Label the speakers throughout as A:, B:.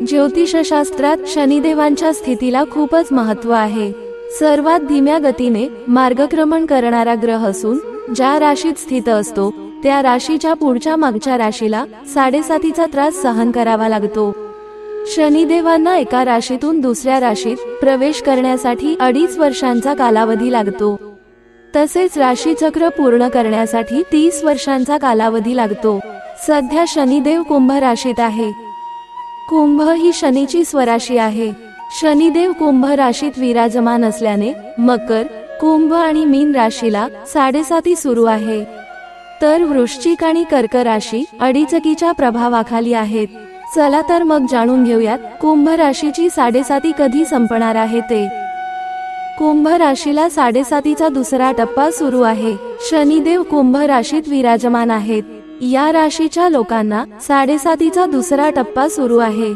A: ज्योतिषशास्त्रात शनिदेवांच्या स्थितीला खूपच महत्त्व आहे। सर्वात धीम्या गतीने मार्गक्रमण करणारा ग्रह असून ज्या राशीत स्थित असतो त्या राशीच्या पुढच्या मागच्या राशीला 7.5चा त्रास सहन करावा लागतो। शनिदेवांना एका राशीतून दुसऱ्या राशीत प्रवेश करण्यासाठी 2.5 वर्षांचा कालावधी लागतो। तसेच राशीचक्र पूर्ण करण्यासाठी 30 वर्षांचा कालावधी लागतो। सध्या शनिदेव कुंभ राशीत आहे। कुंभ ही शनीची स्वराशी आहे। शनिदेव कुंभ राशीत विराजमान असल्याने मकर, कुंभ आणि मीन राशीला 7.5 सुरू आहे, तर वृश्चिक आणि कर्क राशी अडीचकीच्या प्रभावाखाली आहेत। चला तर मग जाणून घेऊयात कुंभ राशीची 7.5 कधी संपणार आहे ते। कुंभ राशीला 7.5चा दुसरा टप्पा सुरू आहे। शनिदेव कुंभ राशीत विराजमान आहेत। या राशीच्या लोकांना 7.5चा दुसरा टप्पा सुरू आहे।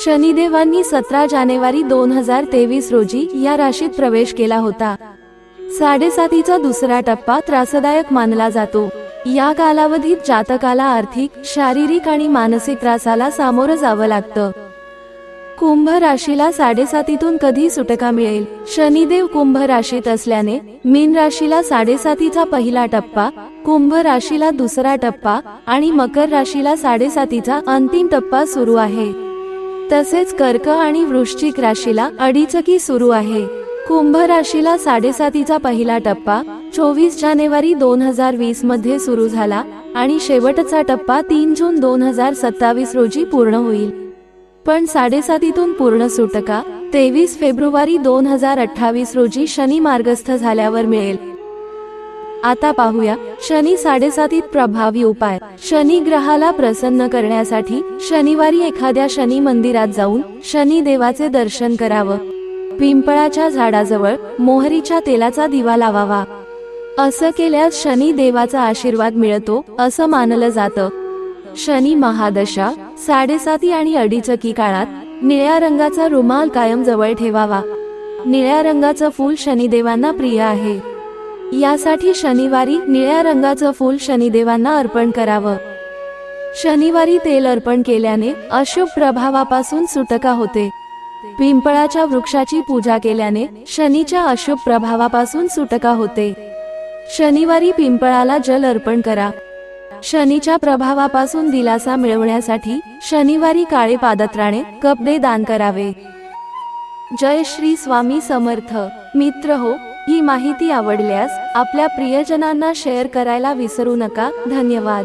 A: शनिदेवांनी 17 जानेवारी 2023 रोजी या राशीत प्रवेश केला होता। 7.5चा दुसरा टप्पा त्रासदायक मानला जातो। या कालावधीत जातकाला आर्थिक, शारीरिक आणि मानसिक त्रासाला सामोरं जावं लागतं। कुंभ राशीला 7.5तून कधी सुटका मिळेल? शनिदेव कुंभ राशीत असल्याने मीन राशीला 7.5चा पहिला टप्पा, कुंभ राशीला दुसरा टप्पा आणि मकर राशीला 7.5चा अंतिम टप्पा सुरू आहे। तसेच कर्क आणि वृश्चिक राशीला अडीचकी सुरू आहे। कुंभ राशीला 7.5चा पहिला टप्पा 24 जानेवारी 2020 मध्ये सुरू झाला आणि शेवटचा टप्पा 3 जून 2027 रोजी पूर्ण होईल। पण 7.5तून पूर्ण सुटका 23 फेब्रुवारी 2028 रोजी शनी मार्गस्थ झाल्यावर मिळेल। आता पाहूया शनी 7.5त प्रभावी उपाय। शनी ग्रहाला प्रसन्न करण्यासाठी शनिवारी एखाद्या शनी मंदिरात जाऊन शनी देवाचे दर्शन करावं। पिंपळाच्या झाडाजवळ मोहरीच्या तेलाचा दिवा लावावा। असं केल्यास शनी देवाचा आशीर्वाद मिळतो असं मानलं जातं। शनी महादशा, 7.5 आणि अडीचकी काळात निळ्या रंगाचा रुमाल कायम जवळ ठेवावा। निळ्या रंगाचं फूल शनिदेवांना प्रिय आहे। यासाठी शनिवारी निळ्या रंगाचं फूल शनिदेवांना अर्पण करावं। शनिवारी तेल अर्पण केल्याने अशुभ प्रभावापासून सुटका होते। पिंपळाच्या वृक्षाची पूजा केल्याने शनीच्या अशुभ प्रभावापासून सुटका होते। शनिवारी पिंपळाला जल अर्पण करा। शनीच्या प्रभावापासून दिलासा मिळवण्यासाठी शनिवारी काळे पादत्राणे, कपडे दान करावे। जय श्री स्वामी समर्थ। मित्र हो, ही माहिती आवडल्यास आपल्या प्रियजनांना शेअर करायला विसरू नका। धन्यवाद।